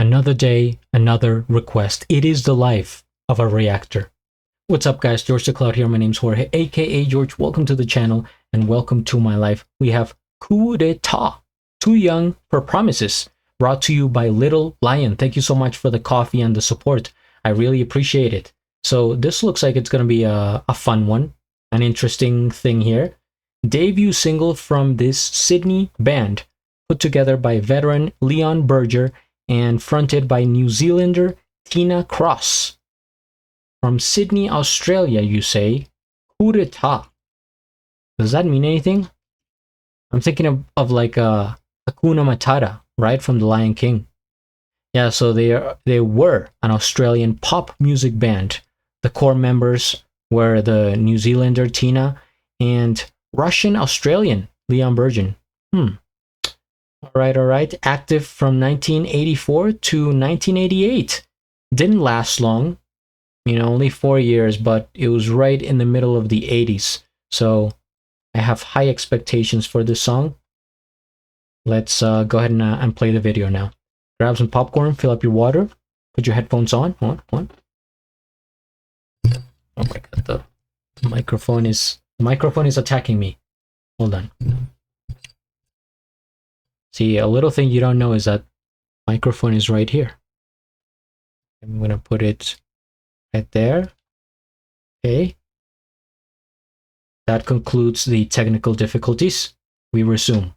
Another day, another request. It is the life of a reactor. What's up, guys? GeorgeTheCloud here. My name's Jorge, aka George. Welcome to the channel and welcome to my life. We have Coup d'etat, Too Young for Promises, brought to you by Little Lion. Thank you so much for the coffee and the support. I really appreciate it. So this looks like it's going to be a fun one, an interesting thing here. Debut single from this Sydney band, put together by veteran Leon Berger and fronted by New Zealander Tina Cross. From Sydney, Australia, you say? Coup d'etat. Does that mean anything? I'm thinking of like a Hakuna Matata, right? From The Lion King. Yeah, so they were an Australian pop music band. The core members were the New Zealander Tina and Russian-Australian Leon Berger. All right. Active from 1984 to 1988. Didn't last long, only 4 years, but it was right in the middle of the 80s. So I have high expectations for this song. Let's go ahead and play the video now. Grab some popcorn, fill up your water, put your headphones on. On. Oh my god, the microphone is attacking me. Hold on. See, a little thing you don't know is that microphone is right here. I'm gonna put it right there. Okay. That concludes the technical difficulties. We resume.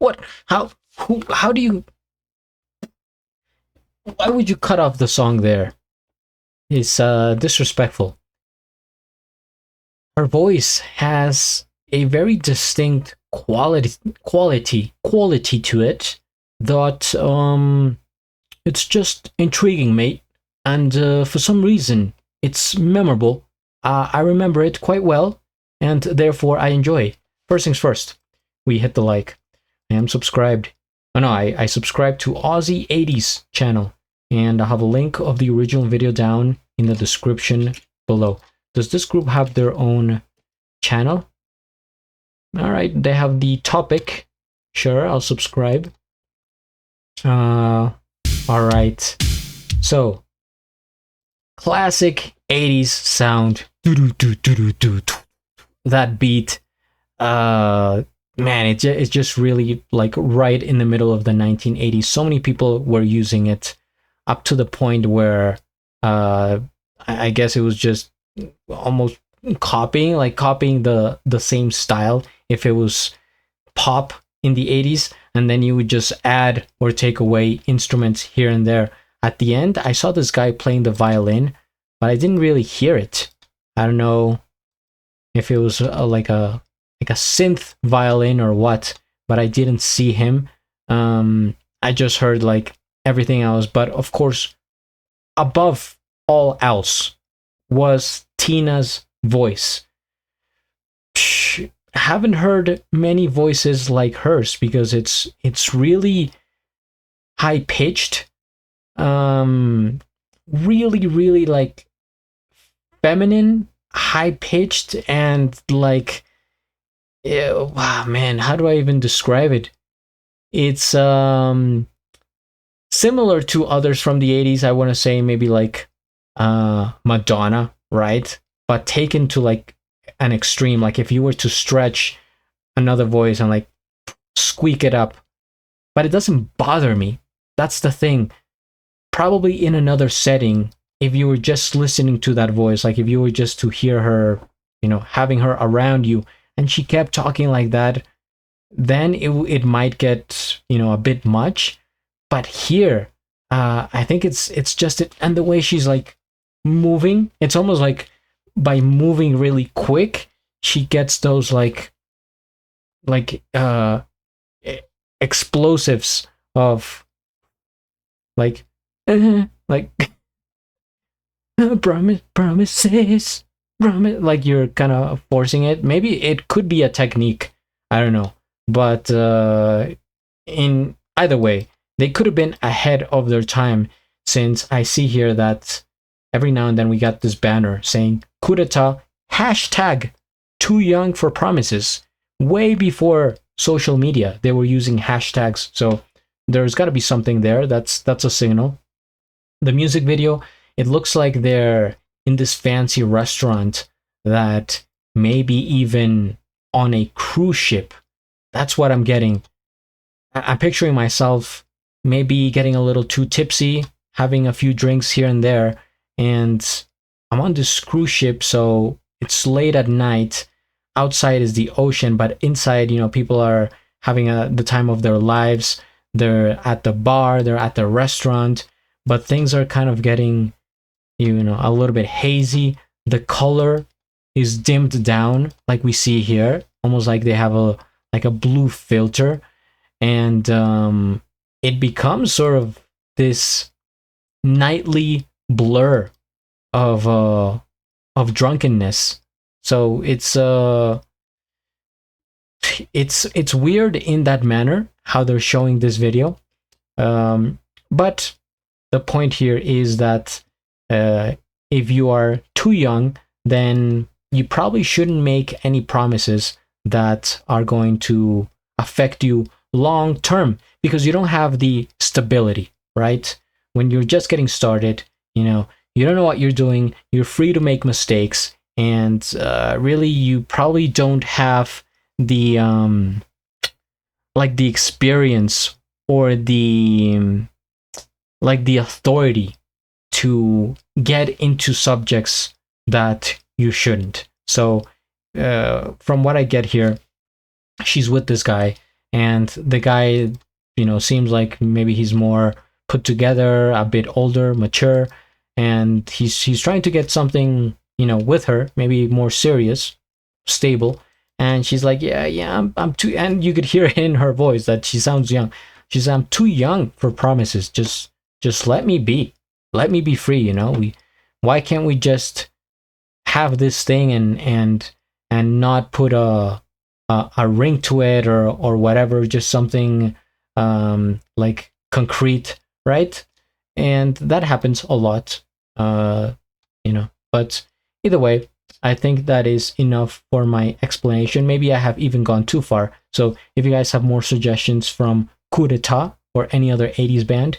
What? How do you? Why would you cut off the song there? It's disrespectful. Her voice has a very distinct quality to it that it's just intriguing, mate. And for some reason, it's memorable. I remember it quite well, and therefore I enjoy. First things first, we hit the like. I am subscribed. Oh no, I subscribe to Aussie 80s channel, and I have a link of the original video down in the description below. Does this group have their own channel? All right, they have the topic. Sure, I'll subscribe. All right. So, classic 80s sound. That beat. Man, it's just really like right in the middle of the 1980s. So many people were using it up to the point where I guess it was just almost copying the same style if it was pop in the 80s, and then you would just add or take away instruments here and there. At the end, I saw this guy playing the violin, but I didn't really hear it. I don't know if it was like a synth violin or what, but I didn't see him. I just heard like everything else, but of course, above all else was Tina's voice. I haven't heard many voices like hers because it's really high pitched, really like feminine, high pitched, and like, wow, man, how do I even describe it? It's similar to others from the 80s. I want to say maybe like Madonna, right? But taken to like an extreme. Like if you were to stretch another voice and like squeak it up, but it doesn't bother me. That's the thing. Probably in another setting, if you were just listening to that voice, like if you were just to hear her, you know, having her around you, and she kept talking like that, then it might get, you know, a bit much. But here, I think it's just it, and the way she's like moving, it's almost like by moving really quick, she gets those like explosives of like like promises, like you're kind of forcing it. Maybe it could be a technique, I don't know, but in either way, they could have been ahead of their time, since I see here that every now and then we got this banner saying coup d'etat hashtag too young for promises. Way before social media, they were using hashtags, so there's got to be something there. That's a signal. The music video, it looks like they're in this fancy restaurant that maybe even on a cruise ship. That's what I'm getting. I'm picturing myself maybe getting a little too tipsy, having a few drinks here and there, and I'm on this cruise ship, so it's late at night. Outside is the ocean, but inside, you know, people are having the time of their lives. They're at the bar, they're at the restaurant, but things are kind of getting, you know, a little bit hazy. The color is dimmed down, like we see here, almost like they have a blue filter, and it becomes sort of this nightly blur of drunkenness. So it's weird in that manner how they're showing this video, but the point here is that if you are too young, then you probably shouldn't make any promises that are going to affect you long term, because you don't have the stability, right? When you're just getting started, you know, you don't know what you're doing, you're free to make mistakes, and really you probably don't have the like the experience or the authority to get into subjects that you shouldn't. So from what I get here, she's with this guy, and the guy, seems like maybe he's more put together, a bit older, mature, and he's trying to get something, with her, maybe more serious, stable. And she's like, yeah, I'm too, and you could hear in her voice that she sounds young. She's, I'm too young for promises. Just let me be. Let me be free, why can't we just have this thing and not put a ring to it, or whatever, just something like concrete, right? And that happens a lot, but either way, I think that is enough for my explanation. Maybe I have even gone too far. So if you guys have more suggestions from Coup d'etat or any other 80s band,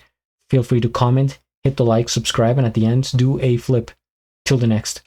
feel free to comment, hit the like, subscribe, and at the end, do a flip. Till the next.